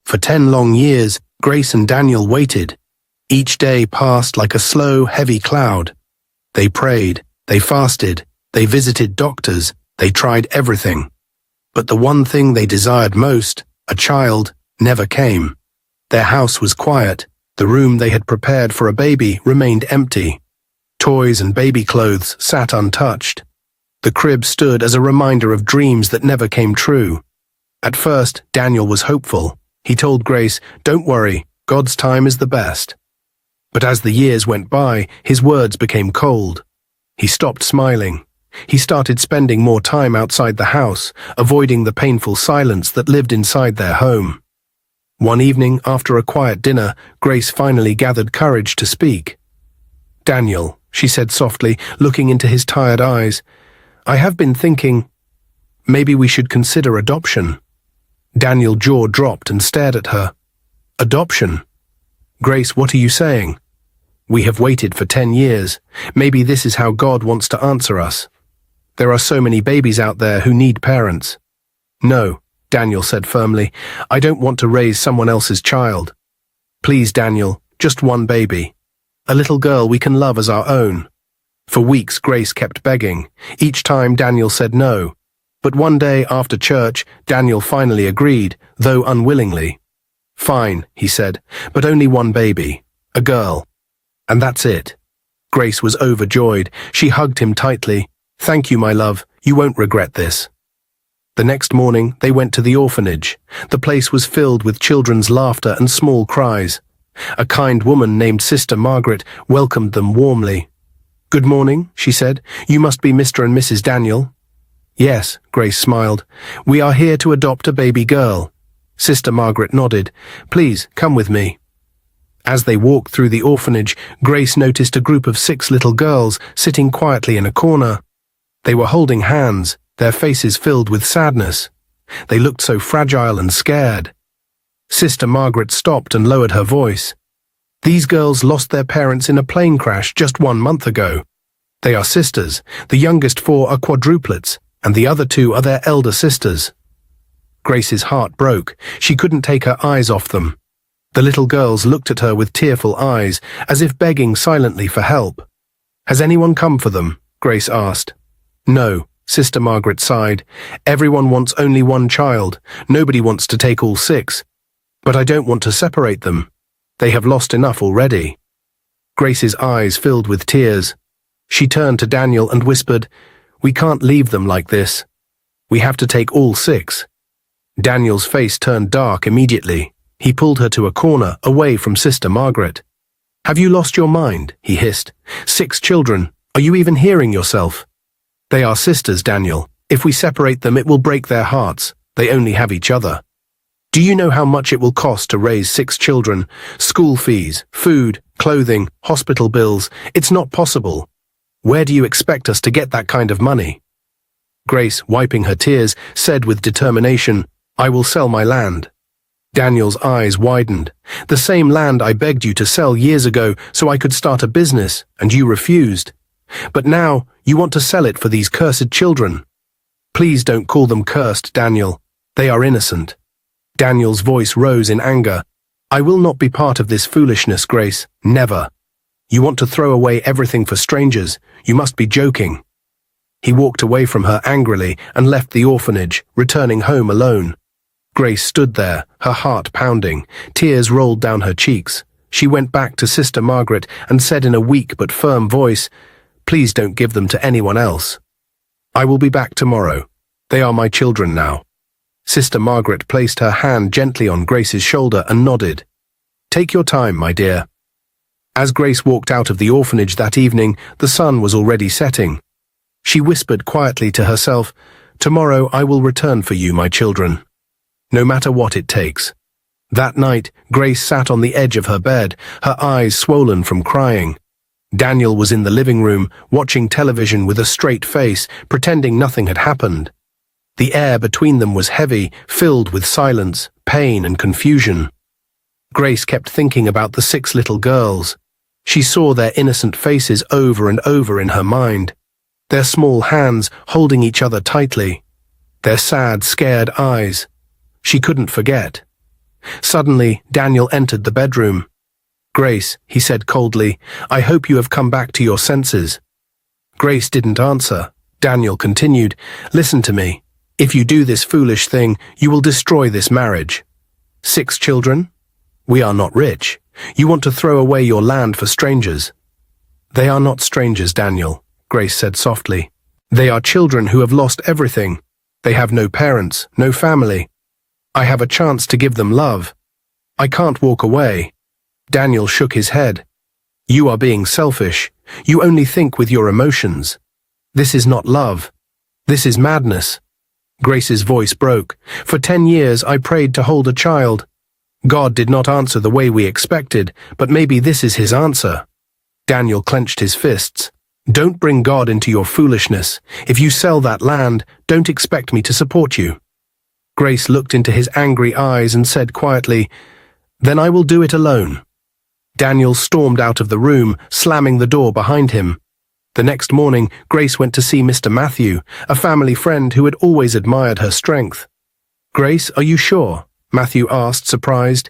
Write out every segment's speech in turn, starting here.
For 10 long years, Grace and Daniel waited. Each day passed like a slow, heavy cloud. They prayed, they fasted, they visited doctors, they tried everything. But the one thing they desired most, a child, never came. Their house was quiet. The room they had prepared for a baby remained empty. Toys and baby clothes sat untouched. The crib stood as a reminder of dreams that never came true. At first, Daniel was hopeful. He told Grace, "Don't worry, God's time is the best." But as the years went by, his words became cold. He stopped smiling. He started spending more time outside the house, avoiding the painful silence that lived inside their home. One evening, after a quiet dinner, Grace finally gathered courage to speak. "Daniel," she said softly, looking into his tired eyes, "I have been thinking, maybe we should consider adoption." Daniel's jaw dropped and stared at her. "Adoption? Grace, what are you saying? We have waited for 10 years. Maybe this is how God wants to answer us. There are so many babies out there who need parents." "No," Daniel said firmly. "I don't want to raise someone else's child. Please, Daniel, just one baby. A little girl we can love as our own." For weeks, Grace kept begging. Each time, Daniel said no. But one day after church, Daniel finally agreed, though unwillingly. "Fine," he said, "but only one baby. A girl. And that's it." Grace was overjoyed. She hugged him tightly. "Thank you, my love. You won't regret this." The next morning, they went to the orphanage. The place was filled with children's laughter and small cries. A kind woman named Sister Margaret welcomed them warmly. "Good morning," she said. "You must be Mr. and Mrs. Daniel." "Yes," Grace smiled. "We are here to adopt a baby girl." Sister Margaret nodded. "Please, come with me." As they walked through the orphanage, Grace noticed a group of 6 little girls sitting quietly in a corner. They were holding hands, their faces filled with sadness. They looked so fragile and scared. Sister Margaret stopped and lowered her voice. "These girls lost their parents in a plane crash just 1 month ago. They are sisters. The youngest 4 are quadruplets, and the other 2 are their elder sisters." Grace's heart broke. She couldn't take her eyes off them. The little girls looked at her with tearful eyes, as if begging silently for help. "Has anyone come for them?" Grace asked. "No," Sister Margaret sighed. "Everyone wants only one child. Nobody wants to take all 6. But I don't want to separate them. They have lost enough already." Grace's eyes filled with tears. She turned to Daniel and whispered, "We can't leave them like this. We have to take all 6. Daniel's face turned dark immediately. He pulled her to a corner, away from Sister Margaret. "Have you lost your mind?" he hissed. 6 children. Are you even hearing yourself? They are sisters, Daniel. If we separate them, it will break their hearts. They only have each other. Do you know how much it will cost to raise 6 children? School fees, food, clothing, hospital bills. It's not possible. Where do you expect us to get that kind of money?" Grace, wiping her tears, said with determination, "I will sell my land." Daniel's eyes widened. "The same land I begged you to sell years ago so I could start a business, and you refused. But now you want to sell it for these cursed children." "Please don't call them cursed, Daniel. They are innocent." Daniel's voice rose in anger. "I will not be part of this foolishness, Grace. Never. You want to throw away everything for strangers. You must be joking." He walked away from her angrily and left the orphanage, returning home alone. Grace stood there, her heart pounding. Tears rolled down her cheeks. She went back to Sister Margaret and said in a weak but firm voice, "Please don't give them to anyone else. I will be back tomorrow. They are my children now." Sister Margaret placed her hand gently on Grace's shoulder and nodded. "Take your time, my dear." As Grace walked out of the orphanage that evening, the sun was already setting. She whispered quietly to herself, "Tomorrow I will return for you, my children. No matter what it takes." That night, Grace sat on the edge of her bed, her eyes swollen from crying. Daniel was in the living room, watching television with a straight face, pretending nothing had happened. The air between them was heavy, filled with silence, pain, and confusion. Grace kept thinking about the 6 little girls. She saw their innocent faces over and over in her mind, their small hands holding each other tightly, their sad, scared eyes. She couldn't forget. Suddenly, Daniel entered the bedroom. "Grace," he said coldly, "I hope you have come back to your senses." Grace didn't answer. Daniel continued, "Listen to me. If you do this foolish thing, you will destroy this marriage. 6 children? We are not rich. You want to throw away your land for strangers." "They are not strangers, Daniel," Grace said softly. "They are children who have lost everything. They have no parents, no family. I have a chance to give them love. I can't walk away." Daniel shook his head. "You are being selfish. You only think with your emotions. This is not love. This is madness." Grace's voice broke. "For 10 years I prayed to hold a child. God did not answer the way we expected, but maybe this is his answer." Daniel clenched his fists. "Don't bring God into your foolishness. If you sell that land, don't expect me to support you." Grace looked into his angry eyes and said quietly, "Then I will do it alone." Daniel stormed out of the room, slamming the door behind him. The next morning, Grace went to see Mr. Matthew, a family friend who had always admired her strength. "Grace, are you sure?" Matthew asked, surprised.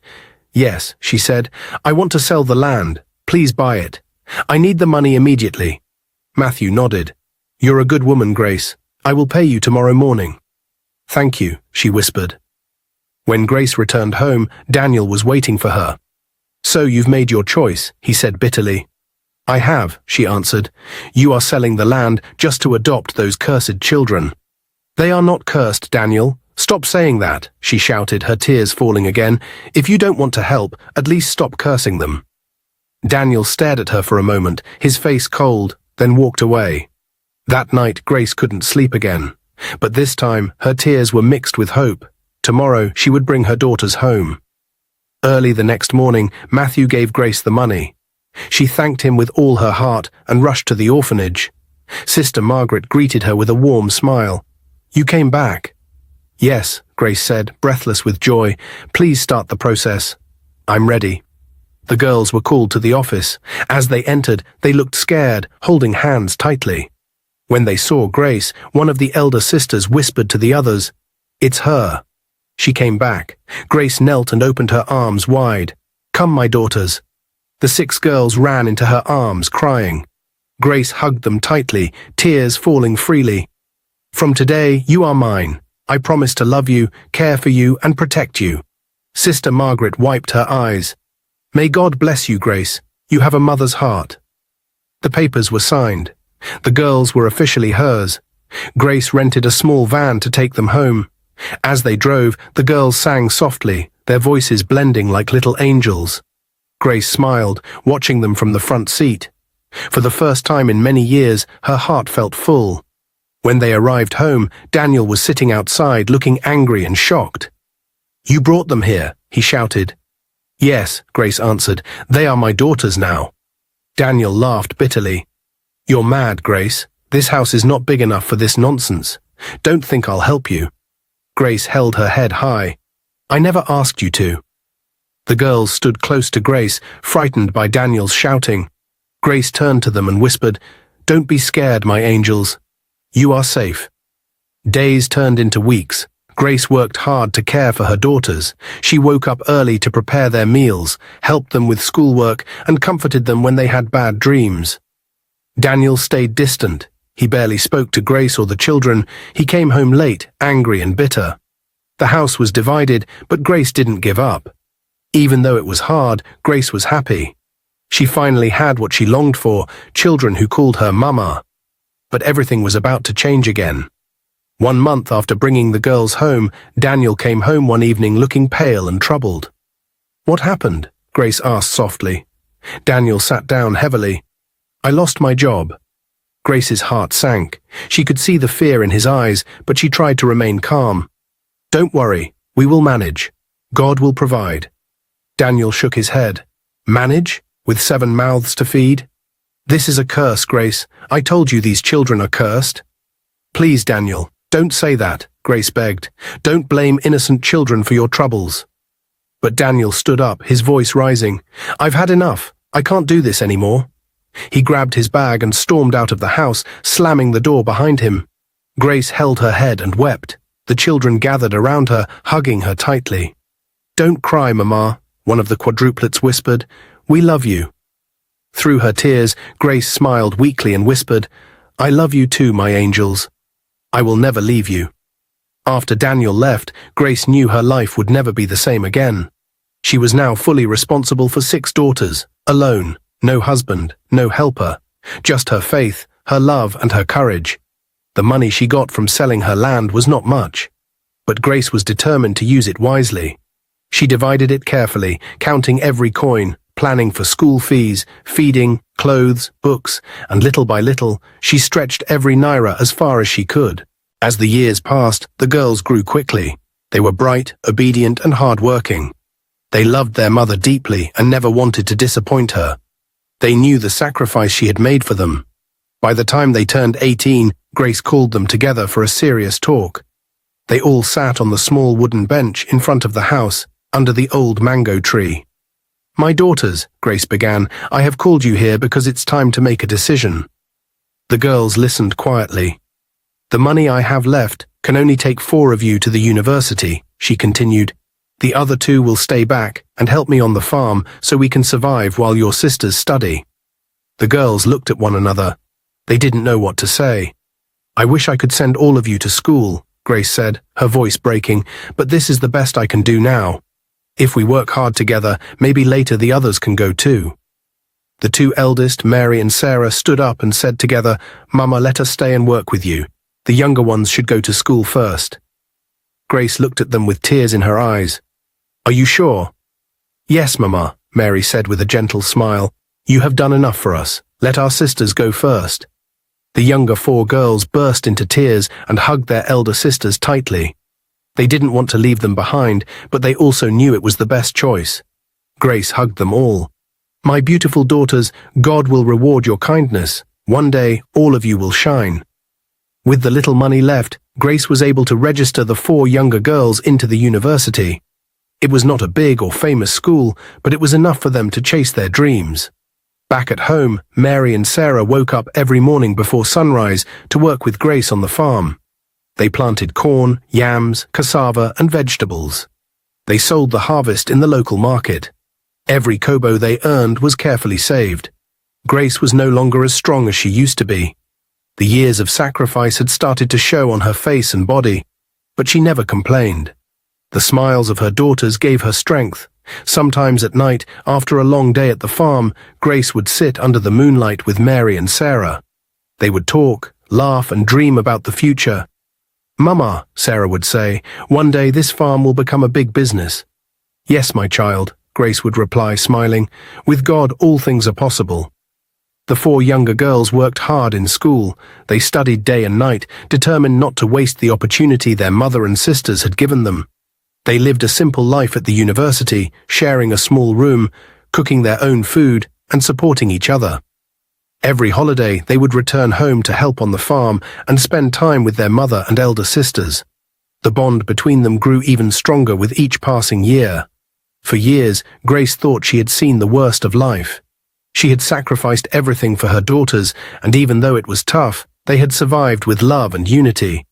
"Yes," she said. "I want to sell the land. Please buy it. I need the money immediately." Matthew nodded. "You're a good woman, Grace. I will pay you tomorrow morning." "Thank you," she whispered. When Grace returned home, Daniel was waiting for her. "So you've made your choice," he said bitterly. "I have," she answered. "You are selling the land just to adopt those cursed children." "They are not cursed, Daniel. Stop saying that," she shouted, her tears falling again. "If you don't want to help, at least stop cursing them." Daniel stared at her for a moment, his face cold, then walked away. That night, Grace couldn't sleep again. But this time, her tears were mixed with hope. Tomorrow, she would bring her daughters home. Early the next morning, Matthew gave Grace the money. She thanked him with all her heart and rushed to the orphanage. Sister Margaret greeted her with a warm smile. "You came back." "Yes," Grace said, breathless with joy. "Please start the process." "I'm ready." The girls were called to the office. As they entered, they looked scared, holding hands tightly. When they saw Grace, one of the elder sisters whispered to the others, "It's her." She came back. Grace knelt and opened her arms wide. "Come, my daughters." The 6 girls ran into her arms, crying. Grace hugged them tightly, tears falling freely. "From today, you are mine. I promise to love you, care for you, and protect you." Sister Margaret wiped her eyes. "May God bless you, Grace. You have a mother's heart." The papers were signed. The girls were officially hers. Grace rented a small van to take them home. As they drove, the girls sang softly, their voices blending like little angels. Grace smiled, watching them from the front seat. For the first time in many years, her heart felt full. When they arrived home, Daniel was sitting outside, looking angry and shocked. "You brought them here," he shouted. "Yes," Grace answered. "They are my daughters now." Daniel laughed bitterly. "You're mad, Grace. This house is not big enough for this nonsense. Don't think I'll help you." Grace held her head high. "I never asked you to." The girls stood close to Grace, frightened by Daniel's shouting. Grace turned to them and whispered, "Don't be scared, my angels. You are safe." Days turned into weeks. Grace worked hard to care for her daughters. She woke up early to prepare their meals, helped them with schoolwork, and comforted them when they had bad dreams. Daniel stayed distant. He barely spoke to Grace or the children. He came home late, angry and bitter. The house was divided, but Grace didn't give up. Even though it was hard, Grace was happy. She finally had what she longed for, children who called her Mama. But everything was about to change again. 1 month after bringing the girls home, Daniel came home one evening looking pale and troubled. "What happened?" Grace asked softly. Daniel sat down heavily. "I lost my job." Grace's heart sank. She could see the fear in his eyes, but she tried to remain calm. "Don't worry, we will manage. God will provide." Daniel shook his head. "Manage? With 7 mouths to feed? This is a curse, Grace. I told you these children are cursed." "Please, Daniel, don't say that," Grace begged. "Don't blame innocent children for your troubles." But Daniel stood up, his voice rising. "I've had enough. I can't do this anymore." He grabbed his bag and stormed out of the house, slamming the door behind him. Grace held her head and wept. The children gathered around her, hugging her tightly. "Don't cry, Mama," one of the quadruplets whispered. "We love you." Through her tears, Grace smiled weakly and whispered, "I love you too, my angels. I will never leave you." After Daniel left, Grace knew her life would never be the same again. She was now fully responsible for 6 daughters, alone, no husband, no helper, just her faith, her love, and her courage. The money she got from selling her land was not much, but Grace was determined to use it wisely. She divided it carefully, counting every coin, planning for school fees, feeding, clothes, books, and little by little, she stretched every naira as far as she could. As the years passed, the girls grew quickly. They were bright, obedient, and hard-working. They loved their mother deeply and never wanted to disappoint her. They knew the sacrifice she had made for them. By the time they turned 18, Grace called them together for a serious talk. They all sat on the small wooden bench in front of the house, under the old mango tree. "My daughters," Grace began, "I have called you here because it's time to make a decision." The girls listened quietly. "The money I have left can only take 4 of you to the university," she continued. "The other 2 will stay back and help me on the farm so we can survive while your sisters study." The girls looked at one another. They didn't know what to say. "I wish I could send all of you to school," Grace said, her voice breaking, "but this is the best I can do now. If we work hard together, maybe later the others can go too." The 2 eldest, Mary and Sarah, stood up and said together, "Mama, let us stay and work with you. The younger ones should go to school first." Grace looked at them with tears in her eyes. "Are you sure?" "Yes, Mama," Mary said with a gentle smile. "You have done enough for us. Let our sisters go first." The younger 4 girls burst into tears and hugged their elder sisters tightly. They didn't want to leave them behind, but they also knew it was the best choice. Grace hugged them all. "My beautiful daughters, God will reward your kindness. One day, all of you will shine." With the little money left, Grace was able to register the 4 younger girls into the university. It was not a big or famous school, but it was enough for them to chase their dreams. Back at home, Mary and Sarah woke up every morning before sunrise to work with Grace on the farm. They planted corn, yams, cassava, and vegetables. They sold the harvest in the local market. Every kobo they earned was carefully saved. Grace was no longer as strong as she used to be. The years of sacrifice had started to show on her face and body, but she never complained. The smiles of her daughters gave her strength. Sometimes at night, after a long day at the farm, Grace would sit under the moonlight with Mary and Sarah. They would talk, laugh, and dream about the future. "Mama," Sarah would say, "one day this farm will become a big business." "Yes, my child," Grace would reply, smiling. "With God, all things are possible." The 4 younger girls worked hard in school. They studied day and night, determined not to waste the opportunity their mother and sisters had given them. They lived a simple life at the university, sharing a small room, cooking their own food, and supporting each other. Every holiday, they would return home to help on the farm and spend time with their mother and elder sisters. The bond between them grew even stronger with each passing year. For years, Grace thought she had seen the worst of life. She had sacrificed everything for her daughters, and even though it was tough, they had survived with love and unity.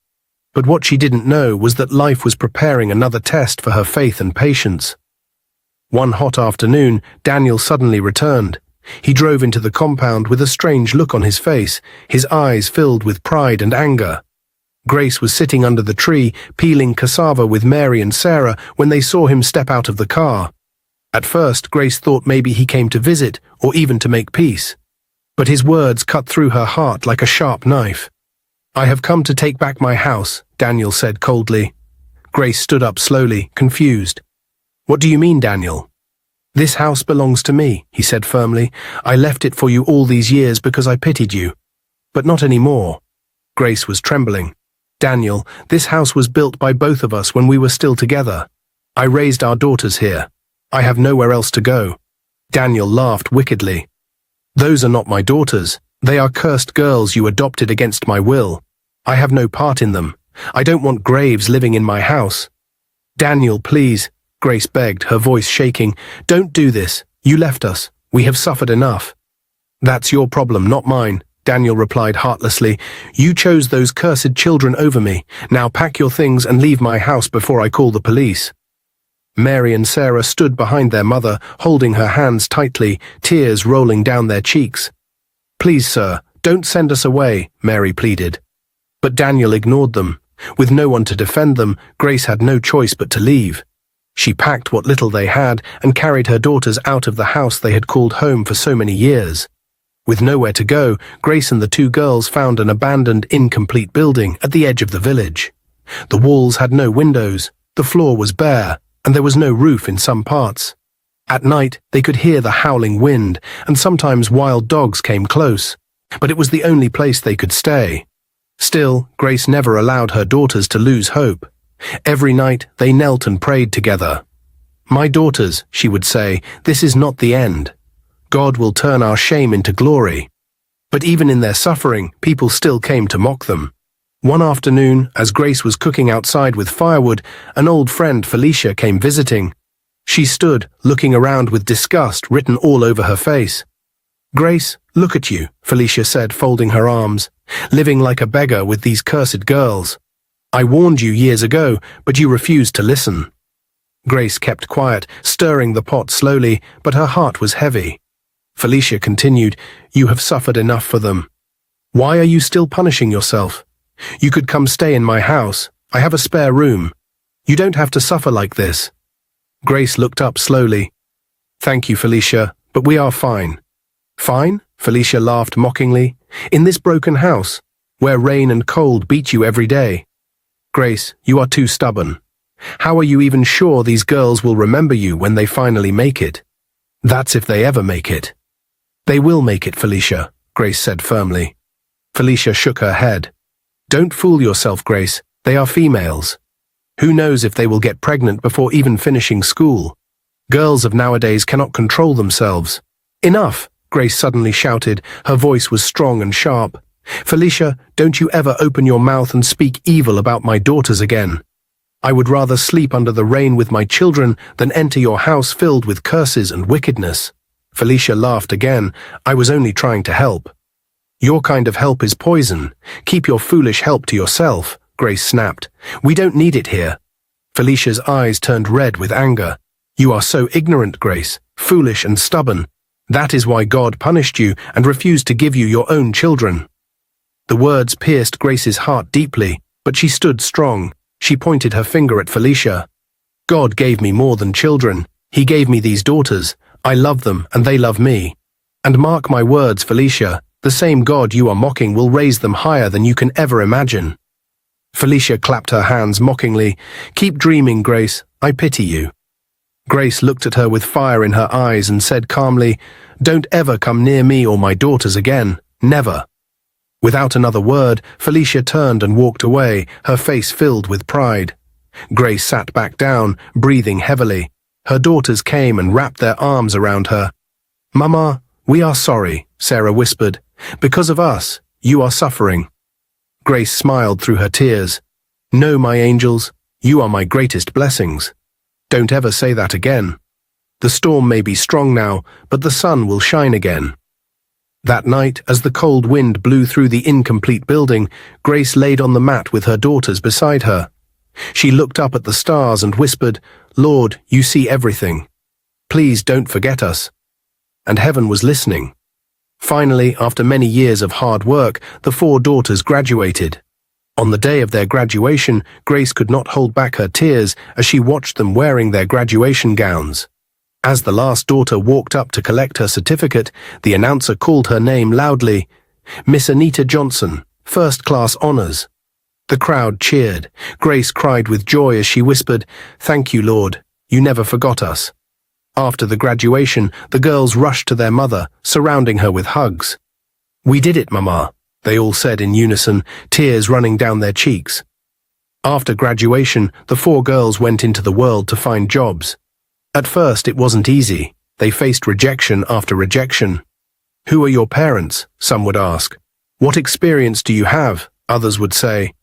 But what she didn't know was that life was preparing another test for her faith and patience. One hot afternoon, Daniel suddenly returned. He drove into the compound with a strange look on his face, his eyes filled with pride and anger. Grace was sitting under the tree, peeling cassava with Mary and Sarah when they saw him step out of the car. At first, Grace thought maybe he came to visit, or even to make peace. But his words cut through her heart like a sharp knife. "I have come to take back my house," Daniel said coldly. Grace stood up slowly, confused. "What do you mean, Daniel?" "This house belongs to me," he said firmly. "I left it for you all these years because I pitied you. But not anymore." Grace was trembling. "Daniel, this house was built by both of us when we were still together. I raised our daughters here. I have nowhere else to go." Daniel laughed wickedly. "Those are not my daughters. They are cursed girls you adopted against my will. I have no part in them. I don't want graves living in my house." "Daniel, please," Grace begged, her voice shaking. "Don't do this. You left us. We have suffered enough." "That's your problem, not mine," Daniel replied heartlessly. "You chose those cursed children over me. Now pack your things and leave my house before I call the police." Mary and Sarah stood behind their mother, holding her hands tightly, tears rolling down their cheeks. "Please, sir, don't send us away," Mary pleaded. But Daniel ignored them. With no one to defend them, Grace had no choice but to leave. She packed what little they had and carried her daughters out of the house they had called home for so many years. With nowhere to go, Grace and the two girls found an abandoned, incomplete building at the edge of the village. The walls had no windows, the floor was bare, and there was no roof in some parts. At night, they could hear the howling wind, and sometimes wild dogs came close. But it was the only place they could stay. Still, Grace never allowed her daughters to lose hope. Every night, they knelt and prayed together. "My daughters," she would say, "this is not the end. God will turn our shame into glory." But even in their suffering, people still came to mock them. One afternoon, as Grace was cooking outside with firewood, an old friend, Felicia, came visiting. She stood, looking around with disgust written all over her face. "Grace, look at you," Felicia said, folding her arms, "living like a beggar with these cursed girls. I warned you years ago, but you refused to listen." Grace kept quiet, stirring the pot slowly, but her heart was heavy. Felicia continued, "You have suffered enough for them. Why are you still punishing yourself? You could come stay in my house. I have a spare room. You don't have to suffer like this." Grace looked up slowly. "Thank you, Felicia, but we are fine." "Fine?" Felicia laughed mockingly. "In this broken house, where rain and cold beat you every day? Grace, you are too stubborn. How are you even sure these girls will remember you when they finally make it? That's if they ever make it." "They will make it, Felicia," Grace said firmly. Felicia shook her head. "Don't fool yourself, Grace. They are females. Who knows if they will get pregnant before even finishing school? Girls of nowadays cannot control themselves." "Enough!" Grace suddenly shouted. Her voice was strong and sharp. "Felicia, don't you ever open your mouth and speak evil about my daughters again. I would rather sleep under the rain with my children than enter your house filled with curses and wickedness." Felicia laughed again. "I was only trying to help." "Your kind of help is poison. Keep your foolish help to yourself," Grace snapped. "We don't need it here." Felicia's eyes turned red with anger. "You are so ignorant, Grace, foolish and stubborn. That is why God punished you and refused to give you your own children." The words pierced Grace's heart deeply, but she stood strong. She pointed her finger at Felicia. "God gave me more than children. He gave me these daughters. I love them and they love me. And mark my words, Felicia, the same God you are mocking will raise them higher than you can ever imagine." Felicia clapped her hands mockingly. "Keep dreaming, Grace. I pity you." Grace looked at her with fire in her eyes and said calmly, "Don't ever come near me or my daughters again. Never." Without another word, Felicia turned and walked away, her face filled with pride. Grace sat back down, breathing heavily. Her daughters came and wrapped their arms around her. "Mama, we are sorry," Sarah whispered. "Because of us, you are suffering." Grace smiled through her tears. "No, my angels, you are my greatest blessings. Don't ever say that again. The storm may be strong now, but the sun will shine again." That night, as the cold wind blew through the incomplete building, Grace laid on the mat with her daughters beside her. She looked up at the stars and whispered, "Lord, you see everything. Please don't forget us." And heaven was listening. Finally, after many years of hard work, the four daughters graduated. On the day of their graduation, Grace could not hold back her tears as she watched them wearing their graduation gowns. As the last daughter walked up to collect her certificate, the announcer called her name loudly, "Miss Anita Johnson, first-class honors." The crowd cheered. Grace cried with joy as she whispered, "Thank you, Lord. You never forgot us." After the graduation, the girls rushed to their mother, surrounding her with hugs. "We did it, Mama," they all said in unison, tears running down their cheeks. After graduation, the four girls went into the world to find jobs. At first, it wasn't easy. They faced rejection after rejection. "Who are your parents?" some would ask. "What experience do you have?" others would say.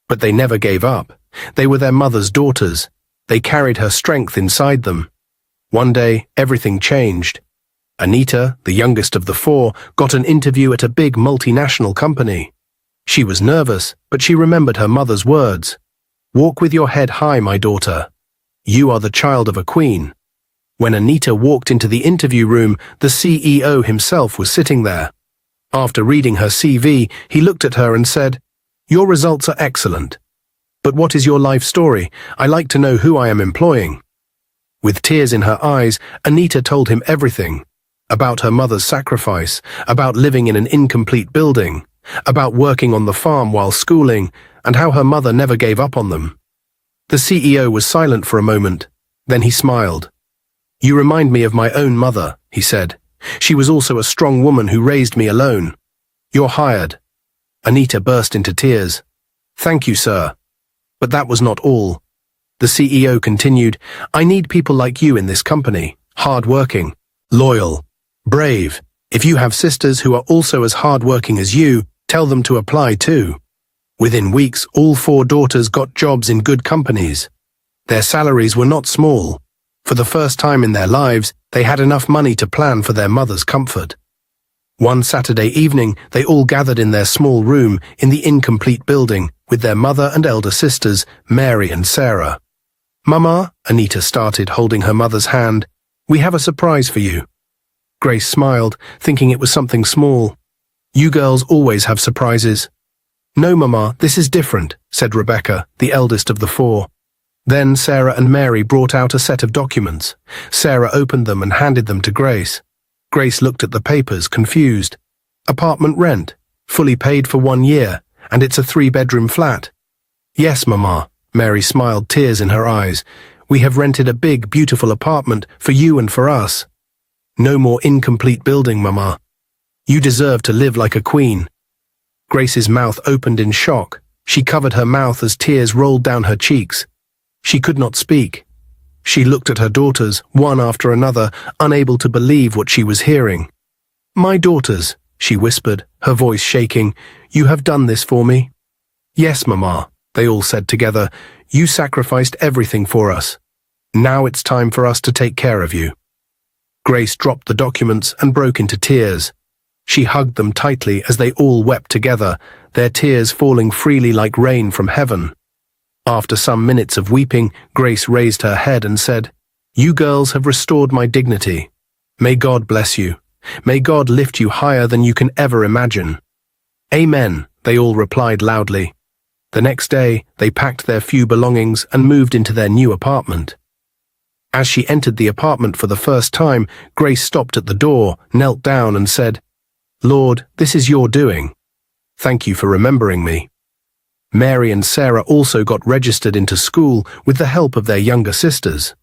But they never gave up. They were their mother's daughters. They carried her strength inside them. One day, everything changed. Anita, the youngest of the four, got an interview at a big multinational company. She was nervous, but she remembered her mother's words. "Walk with your head high, my daughter." You are the child of a queen." When Anita walked into the interview room, the CEO himself was sitting there. After reading her CV, he looked at her and said, "Your results are excellent. But what is your life story? I like to know who I am employing." With tears in her eyes, Anita told him everything. About her mother's sacrifice, about living in an incomplete building, about working on the farm while schooling, and how her mother never gave up on them. The CEO was silent for a moment. Then he smiled. "You remind me of my own mother," he said. "She was also a strong woman who raised me alone. You're hired." Anita burst into tears. "Thank you, sir." But that was not all. The CEO continued, "I need people like you in this company, hard-working, loyal, brave. If you have sisters who are also as hard-working as you, tell them to apply too." Within weeks, all 4 daughters got jobs in good companies. Their salaries were not small. For the first time in their lives, they had enough money to plan for their mother's comfort. One Saturday evening, they all gathered in their small room in the incomplete building with their mother and elder sisters, Mary and Sarah. "Mama," Anita started, holding her mother's hand, "we have a surprise for you." Grace smiled, thinking it was something small. "You girls always have surprises." "No, Mama, this is different," said Rebecca, the eldest of the 4. Then Sarah and Mary brought out a set of documents. Sarah opened them and handed them to Grace. Grace looked at the papers, confused. "Apartment rent, fully paid for 1 year, and it's a 3-bedroom flat." "Yes, Mama," Mary smiled, tears in her eyes. "We have rented a big, beautiful apartment for you and for us. No more incomplete building, Mama. You deserve to live like a queen." Grace's mouth opened in shock. She covered her mouth as tears rolled down her cheeks. She could not speak. She looked at her daughters, one after another, unable to believe what she was hearing. "My daughters," she whispered, her voice shaking, "you have done this for me?" "Yes, Mama," they all said together. "You sacrificed everything for us. Now it's time for us to take care of you." Grace dropped the documents and broke into tears. She hugged them tightly as they all wept together, their tears falling freely like rain from heaven. After some minutes of weeping, Grace raised her head and said, "You girls have restored my dignity. May God bless you. May God lift you higher than you can ever imagine." "Amen," they all replied loudly. The next day, they packed their few belongings and moved into their new apartment. As she entered the apartment for the first time, Grace stopped at the door, knelt down and said, "Lord, this is your doing. Thank you for remembering me." Mary and Sarah also got registered into school with the help of their younger sisters.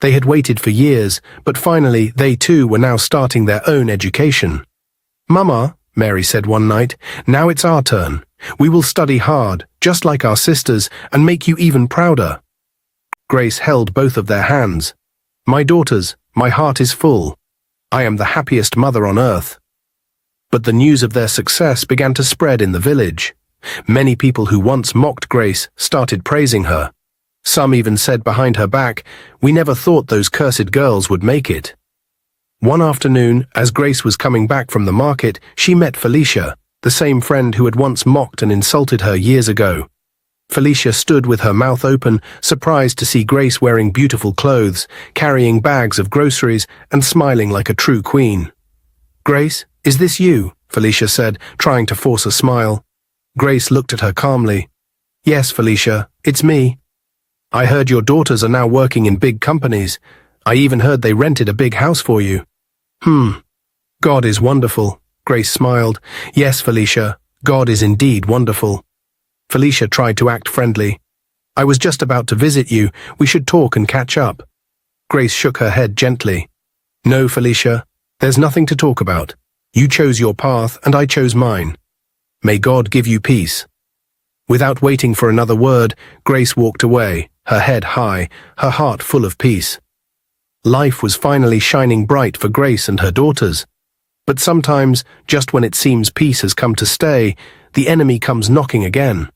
They had waited for years, but finally they too were now starting their own education. "Mama," Mary said one night, "now it's our turn. We will study hard, just like our sisters, and make you even prouder." Grace held both of their hands. "My daughters, my heart is full. I am the happiest mother on earth." But the news of their success began to spread in the village. Many people who once mocked Grace started praising her. Some even said behind her back, "We never thought those cursed girls would make it." One afternoon, as Grace was coming back from the market, she met Felicia, the same friend who had once mocked and insulted her years ago. Felicia stood with her mouth open, surprised to see Grace wearing beautiful clothes, carrying bags of groceries, and smiling like a true queen. "Grace, is this you?" Felicia said, trying to force a smile. Grace looked at her calmly. "Yes, Felicia, it's me. I heard your daughters are now working in big companies. I even heard they rented a big house for you." God is wonderful," Grace smiled. "Yes, Felicia, God is indeed wonderful." Felicia tried to act friendly. "I was just about to visit you. We should talk and catch up." Grace shook her head gently. "No, Felicia, there's nothing to talk about. You chose your path and I chose mine. May God give you peace." Without waiting for another word, Grace walked away, her head high, her heart full of peace. Life was finally shining bright for Grace and her daughters. But sometimes, just when it seems peace has come to stay, the enemy comes knocking again.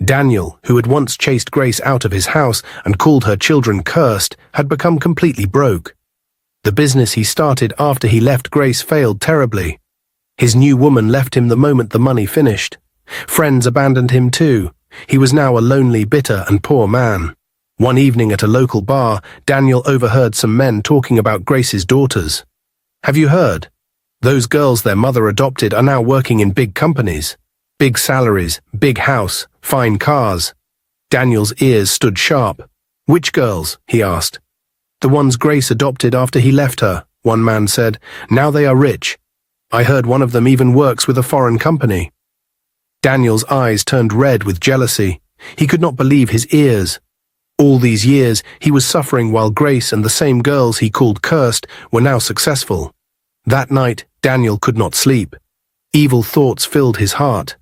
Daniel, who had once chased Grace out of his house and called her children cursed, had become completely broke. The business he started after he left Grace failed terribly. His new woman left him the moment the money finished. Friends abandoned him too. He was now a lonely, bitter, and poor man. One evening at a local bar, Daniel overheard some men talking about Grace's daughters. "Have you heard? Those girls their mother adopted are now working in big companies. Big salaries, big house, fine cars." Daniel's ears stood sharp. "Which girls?" he asked. "The ones Grace adopted after he left her," one man said. "Now they are rich. I heard one of them even works with a foreign company." Daniel's eyes turned red with jealousy. He could not believe his ears. All these years, he was suffering while Grace and the same girls he called cursed were now successful. That night, Daniel could not sleep. Evil thoughts filled his heart.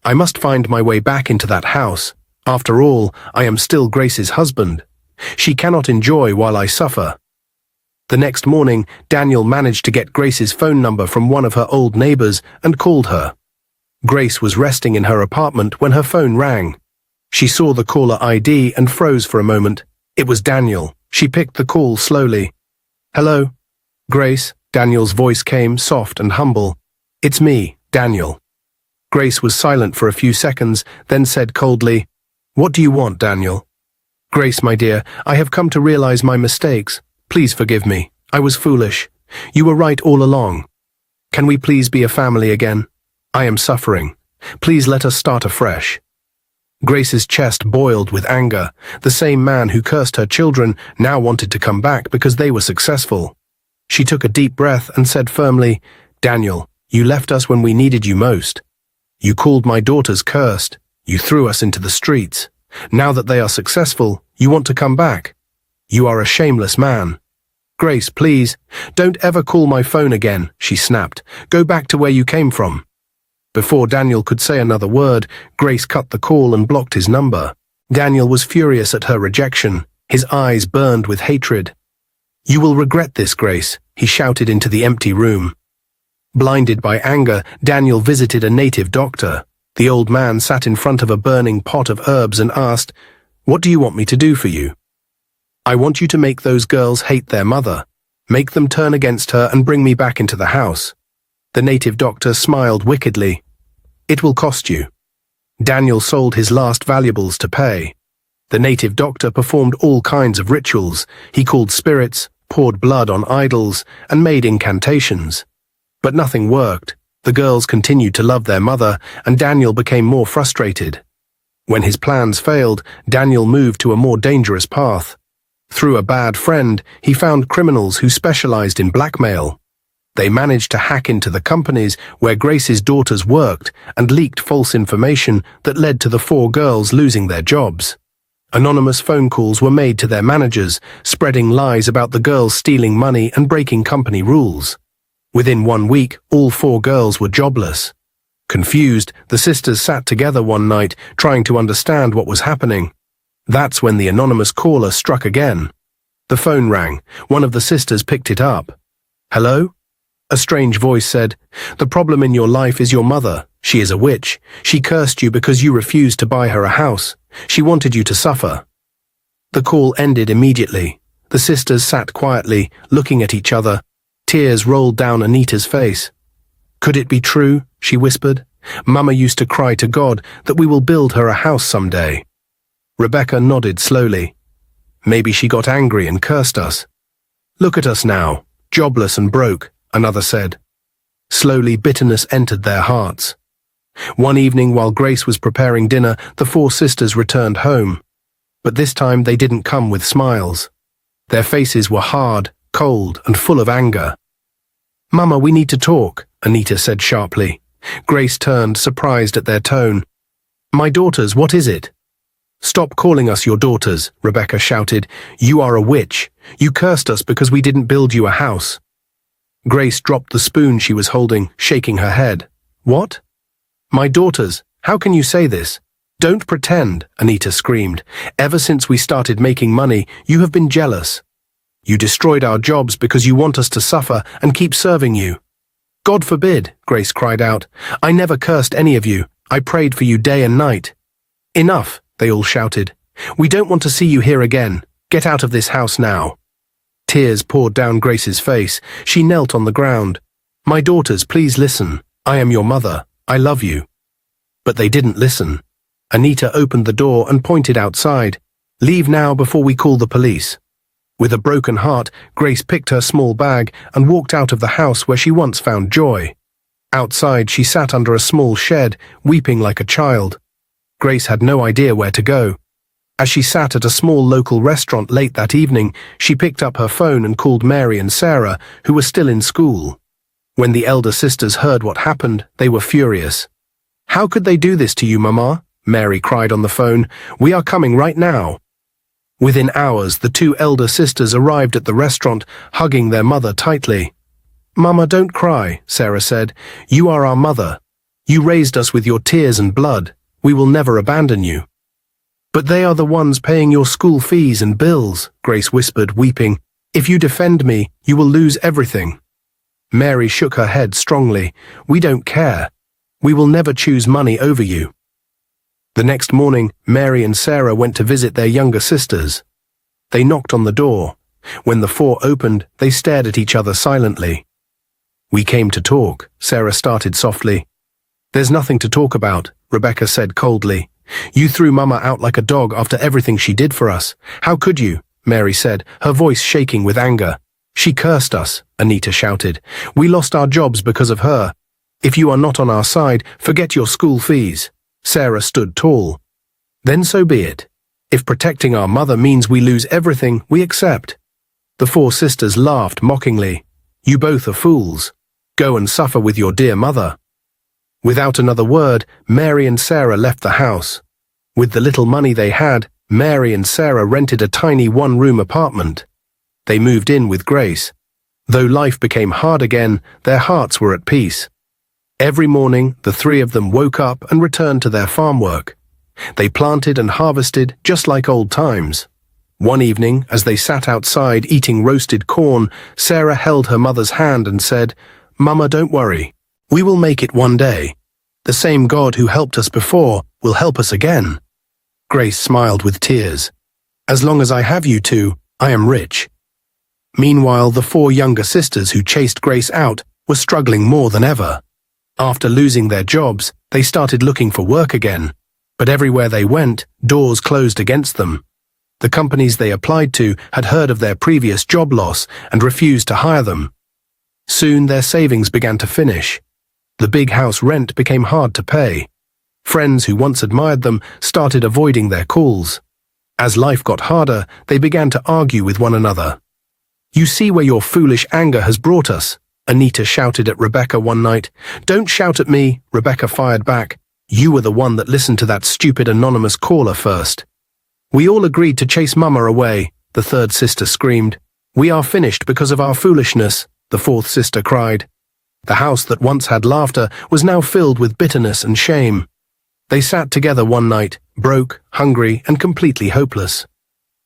"I must find my way back into that house. After all, I am still Grace's husband. She cannot enjoy while I suffer." The next morning, Daniel managed to get Grace's phone number from one of her old neighbors and called her. Grace was resting in her apartment when her phone rang. She saw the caller ID and froze for a moment. It was Daniel. She picked the call slowly. "Hello? Grace?" Daniel's voice came, soft and humble. "It's me, Daniel." Grace was silent for a few seconds, then said coldly, "What do you want, Daniel?" "Grace, my dear, I have come to realize my mistakes. Please forgive me. I was foolish. You were right all along. Can we please be a family again? I am suffering. Please let us start afresh." Grace's chest boiled with anger. The same man who cursed her children now wanted to come back because they were successful. She took a deep breath and said firmly, "Daniel, you left us when we needed you most. You called my daughters cursed. You threw us into the streets. Now that they are successful, you want to come back. You are a shameless man. Grace, please, don't ever call my phone again," she snapped. "Go back to where you came from." Before Daniel could say another word, Grace cut the call and blocked his number. Daniel was furious at her rejection. His eyes burned with hatred. "You will regret this, Grace," he shouted into the empty room. Blinded by anger, Daniel visited a native doctor. The old man sat in front of a burning pot of herbs and asked, "What do you want me to do for you?" "I want you to make those girls hate their mother. Make them turn against her and bring me back into the house." The native doctor smiled wickedly. "It will cost you." Daniel sold his last valuables to pay. The native doctor performed all kinds of rituals. He called spirits, poured blood on idols, and made incantations. But nothing worked. The girls continued to love their mother, and Daniel became more frustrated. When his plans failed, Daniel moved to a more dangerous path. Through a bad friend, he found criminals who specialized in blackmail. They managed to hack into the companies where Grace's daughters worked and leaked false information that led to the 4 girls losing their jobs. Anonymous phone calls were made to their managers, spreading lies about the girls stealing money and breaking company rules. Within 1 week, all 4 girls were jobless. Confused, the sisters sat together one night, trying to understand what was happening. That's when the anonymous caller struck again. The phone rang. One of the sisters picked it up. "Hello?" A strange voice said, "The problem in your life is your mother. She is a witch. She cursed you because you refused to buy her a house. She wanted you to suffer." The call ended immediately. The sisters sat quietly, looking at each other. Tears rolled down Anita's face. "Could it be true?" she whispered. "Mama used to cry to God that we will build her a house someday." Rebecca nodded slowly. "Maybe she got angry and cursed us." "Look at us now, jobless and broke," another said. Slowly, bitterness entered their hearts. One evening while Grace was preparing dinner, the 4 sisters returned home. But this time they didn't come with smiles. Their faces were hard, cold, and full of anger. "Mama, we need to talk," Anita said sharply. Grace turned, surprised at their tone. "My daughters, what is it?" "Stop calling us your daughters," Rebecca shouted. "You are a witch. You cursed us because we didn't build you a house." Grace dropped the spoon she was holding, shaking her head. "What? My daughters, how can you say this? Don't pretend," Anita screamed. "Ever since we started making money, you have been jealous. You destroyed our jobs because you want us to suffer and keep serving you." "God forbid," Grace cried out. "I never cursed any of you. I prayed for you day and night." "Enough," they all shouted. "We don't want to see you here again. Get out of this house now." Tears poured down Grace's face. She knelt on the ground. "My daughters, please listen. I am your mother. I love you." But they didn't listen. Anita opened the door and pointed outside. Leave now before we call the police." With a broken heart, Grace picked her small bag and walked out of the house where she once found joy. Outside, she sat under a small shed, weeping like a child. Grace had no idea where to go. As she sat at a small local restaurant late that evening, she picked up her phone and called Mary and Sarah, who were still in school. When the elder sisters heard what happened, they were furious. "How could they do this to you, Mama?" Mary cried on the phone. "We are coming right now." Within hours, the two elder sisters arrived at the restaurant, hugging their mother tightly. "Mama, don't cry," Sarah said. "You are our mother. You raised us with your tears and blood. We will never abandon you." "But they are the ones paying your school fees and bills," Grace whispered, weeping. "If you defend me, you will lose everything." Mary shook her head strongly. "We don't care. We will never choose money over you." The next morning, Mary and Sarah went to visit their younger sisters. They knocked on the door. When the four opened, they stared at each other silently. "We came to talk," Sarah started softly. "There's nothing to talk about," Rebecca said coldly. "You threw Mama out like a dog after everything she did for us. How could you?" Mary said, her voice shaking with anger. "She cursed us," Anita shouted. "We lost our jobs because of her. If you are not on our side, forget your school fees." Sarah stood tall. "Then so be it. If protecting our mother means we lose everything, we accept." The four sisters laughed mockingly. "You both are fools. Go and suffer with your dear mother." Without another word, Mary and Sarah left the house. With the little money they had, Mary and Sarah rented a tiny one-room apartment. They moved in with Grace. Though life became hard again, their hearts were at peace. Every morning, the three of them woke up and returned to their farm work. They planted and harvested just like old times. One evening, as they sat outside eating roasted corn, Sarah held her mother's hand and said, "Mama, don't worry. We will make it one day. The same God who helped us before will help us again." Grace smiled with tears. "As long as I have you two, I am rich." Meanwhile, the four younger sisters who chased Grace out were struggling more than ever. After losing their jobs, they started looking for work again. But everywhere they went, doors closed against them. The companies they applied to had heard of their previous job loss and refused to hire them. Soon their savings began to finish. The big house rent became hard to pay. Friends who once admired them started avoiding their calls. As life got harder, they began to argue with one another. "You see where your foolish anger has brought us," Anita shouted at Rebecca one night. "Don't shout at me," Rebecca fired back. "You were the one that listened to that stupid anonymous caller first." "We all agreed to chase Mama away," the third sister screamed. "We are finished because of our foolishness," the fourth sister cried. The house that once had laughter was now filled with bitterness and shame. They sat together one night, broke, hungry, and completely hopeless.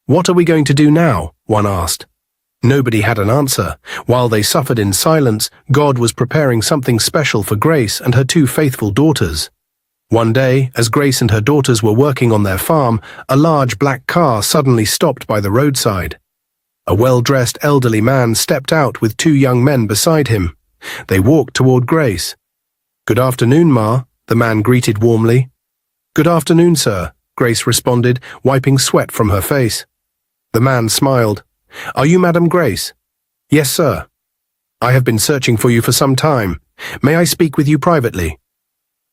"What are we going to do now?" one asked. Nobody had an answer. While they suffered in silence, God was preparing something special for Grace and her two faithful daughters. One day, as Grace and her daughters were working on their farm, a large black car suddenly stopped by the roadside. A well-dressed elderly man stepped out with two young men beside him. They walked toward Grace. "Good afternoon, Ma," the man greeted warmly. "Good afternoon, sir," Grace responded, wiping sweat from her face. The man smiled. "Are you Madam Grace?" "Yes, sir." "I have been searching for you for some time. May I speak with you privately?"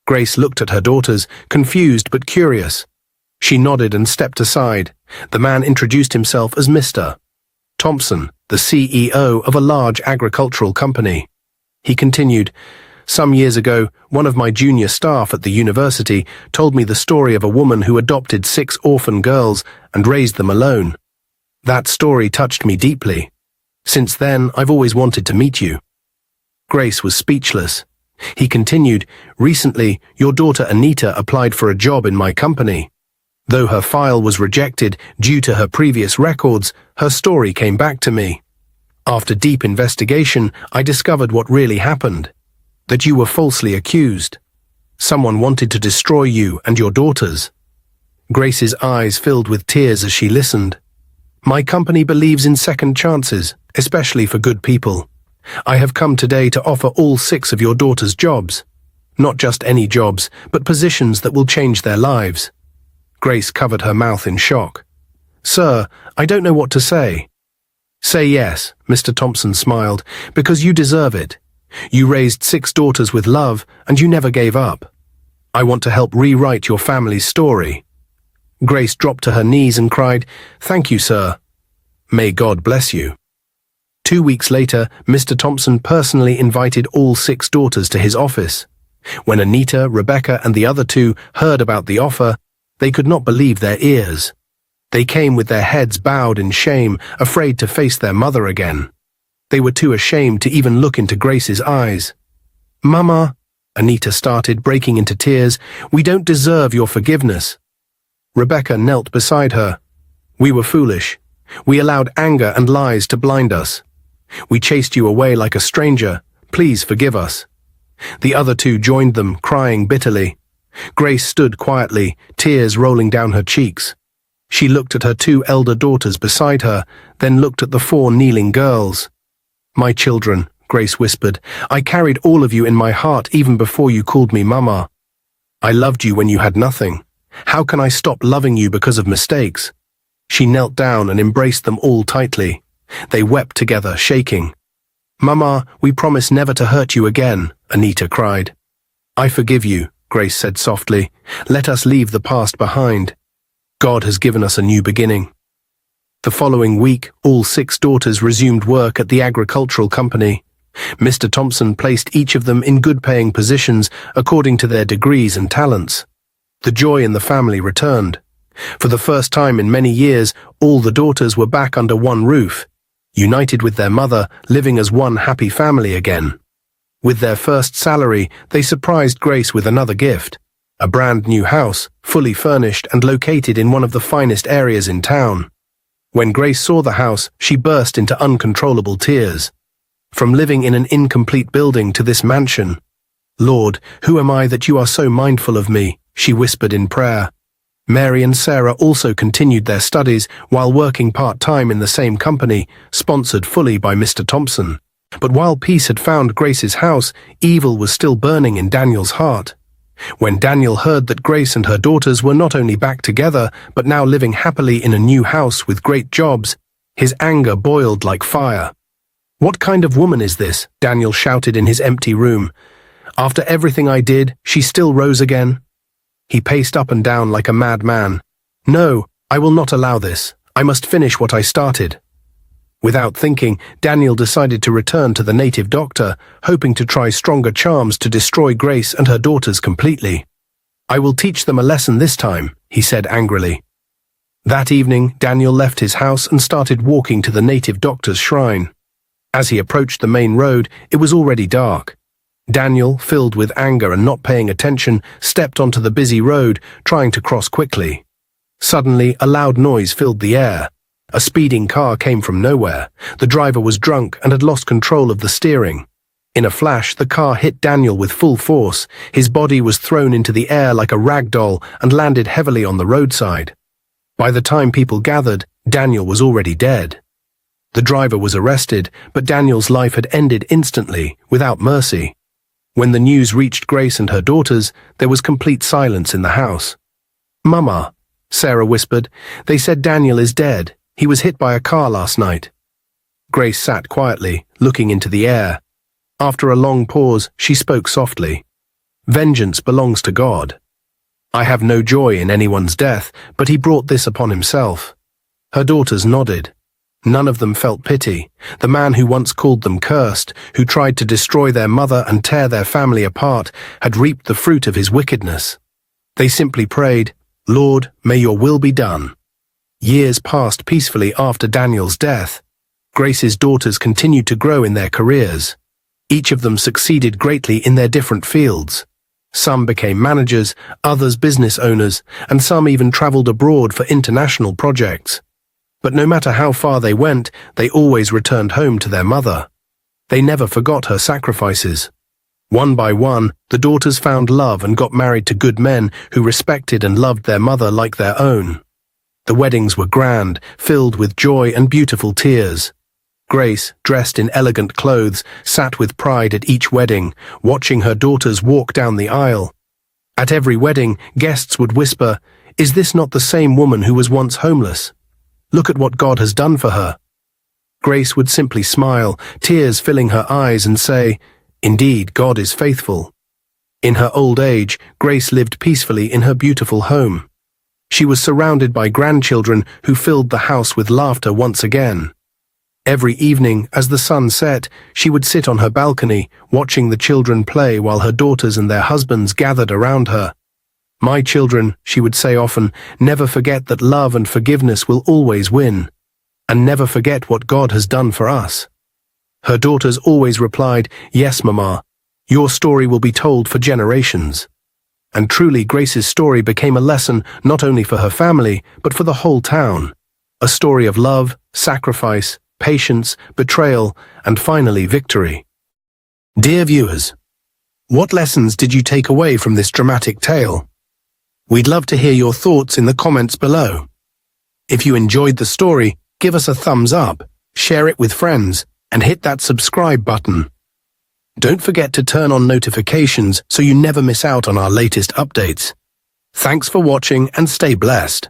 Grace looked at her daughters, confused but curious. She nodded and stepped aside. The man introduced himself as Mr. Thompson, the CEO of a large agricultural company. He continued, "Some years ago, one of my junior staff at the university told me the story of a woman who adopted 6 orphan girls and raised them alone. That story touched me deeply. Since then, I've always wanted to meet you." Grace was speechless. He continued, "Recently, your daughter Anita applied for a job in my company. Though her file was rejected due to her previous records, her story came back to me. After deep investigation, I discovered what really happened. That you were falsely accused. Someone wanted to destroy you and your daughters." Grace's eyes filled with tears as she listened. "My company believes in second chances, especially for good people. I have come today to offer all 6 of your daughters jobs. Not just any jobs, but positions that will change their lives." Grace covered her mouth in shock. "Sir, I don't know what to say." "Say yes," Mr. Thompson smiled, "because you deserve it. You raised 6 daughters with love, and you never gave up. I want to help rewrite your family's story." Grace dropped to her knees and cried, "Thank you, sir." "May God bless you." 2 weeks later, Mr. Thompson personally invited all 6 daughters to his office. When Anita, Rebecca, and the other 2 heard about the offer, they could not believe their ears. They came with their heads bowed in shame, afraid to face their mother again. They were too ashamed to even look into Grace's eyes. "Mama," Anita started, breaking into tears, "we don't deserve your forgiveness." Rebecca knelt beside her. "We were foolish. We allowed anger and lies to blind us. We chased you away like a stranger. Please forgive us." The other 2 joined them, crying bitterly. Grace stood quietly, tears rolling down her cheeks. She looked at her 2 elder daughters beside her, then looked at the 4 kneeling girls. "My children," Grace whispered, "I carried all of you in my heart even before you called me Mama. I loved you when you had nothing. How can I stop loving you because of mistakes?" She knelt down and embraced them all tightly. They wept together, shaking. "Mama, we promise never to hurt you again," Anita cried. "I forgive you," Grace said softly. "Let us leave the past behind. God has given us a new beginning." The following week, all 6 daughters resumed work at the agricultural company. Mr. Thompson placed each of them in good-paying positions according to their degrees and talents. The joy in the family returned. For the first time in many years, all the daughters were back under one roof, united with their mother, living as one happy family again. With their first salary, they surprised Grace with another gift, a brand new house, fully furnished and located in one of the finest areas in town. When Grace saw the house, she burst into uncontrollable tears. From living in an incomplete building to this mansion. "Lord, who am I that you are so mindful of me?" she whispered in prayer. Mary and Sarah also continued their studies while working part-time in the same company, sponsored fully by Mr. Thompson. But while peace had found Grace's house, evil was still burning in Daniel's heart. When Daniel heard that Grace and her daughters were not only back together, but now living happily in a new house with great jobs, his anger boiled like fire. "What kind of woman is this?" Daniel shouted in his empty room. "After everything I did, she still rose again?" He paced up and down like a madman. "No, I will not allow this. I must finish what I started." Without thinking, Daniel decided to return to the native doctor, hoping to try stronger charms to destroy Grace and her daughters completely. "I will teach them a lesson this time," he said angrily. That evening, Daniel left his house and started walking to the native doctor's shrine. As he approached the main road, it was already dark. Daniel, filled with anger and not paying attention, stepped onto the busy road, trying to cross quickly. Suddenly, a loud noise filled the air. A speeding car came from nowhere. The driver was drunk and had lost control of the steering. In a flash, the car hit Daniel with full force. His body was thrown into the air like a rag doll and landed heavily on the roadside. By the time people gathered, Daniel was already dead. The driver was arrested, but Daniel's life had ended instantly, without mercy. When the news reached Grace and her daughters, there was complete silence in the house. "Mama," Sarah whispered, "they said Daniel is dead. He was hit by a car last night." Grace sat quietly, looking into the air. After a long pause, she spoke softly. "Vengeance belongs to God. I have no joy in anyone's death, but he brought this upon himself." Her daughters nodded. None of them felt pity. The man who once called them cursed, who tried to destroy their mother and tear their family apart, had reaped the fruit of his wickedness. They simply prayed, "Lord, may your will be done." Years passed peacefully after Daniel's death. Grace's daughters continued to grow in their careers. Each of them succeeded greatly in their different fields. Some became managers, others business owners, and some even traveled abroad for international projects. But no matter how far they went, they always returned home to their mother. They never forgot her sacrifices. One by one, the daughters found love and got married to good men who respected and loved their mother like their own. The weddings were grand, filled with joy and beautiful tears. Grace, dressed in elegant clothes, sat with pride at each wedding, watching her daughters walk down the aisle. At every wedding, guests would whisper, "Is this not the same woman who was once homeless?" Look at what God has done for her." Grace would simply smile, tears filling her eyes, and say, "Indeed, God is faithful." In her old age, Grace lived peacefully in her beautiful home. She was surrounded by grandchildren who filled the house with laughter once again. Every evening, as the sun set, she would sit on her balcony, watching the children play while her daughters and their husbands gathered around her. "My children," she would say often, "never forget that love and forgiveness will always win. And never forget what God has done for us." Her daughters always replied, "Yes, Mama, your story will be told for generations." And truly, Grace's story became a lesson not only for her family, but for the whole town. A story of love, sacrifice, patience, betrayal, and finally victory. Dear viewers, what lessons did you take away from this dramatic tale? We'd love to hear your thoughts in the comments below. If you enjoyed the story, give us a thumbs up, share it with friends, and hit that subscribe button. Don't forget to turn on notifications so you never miss out on our latest updates. Thanks for watching and stay blessed.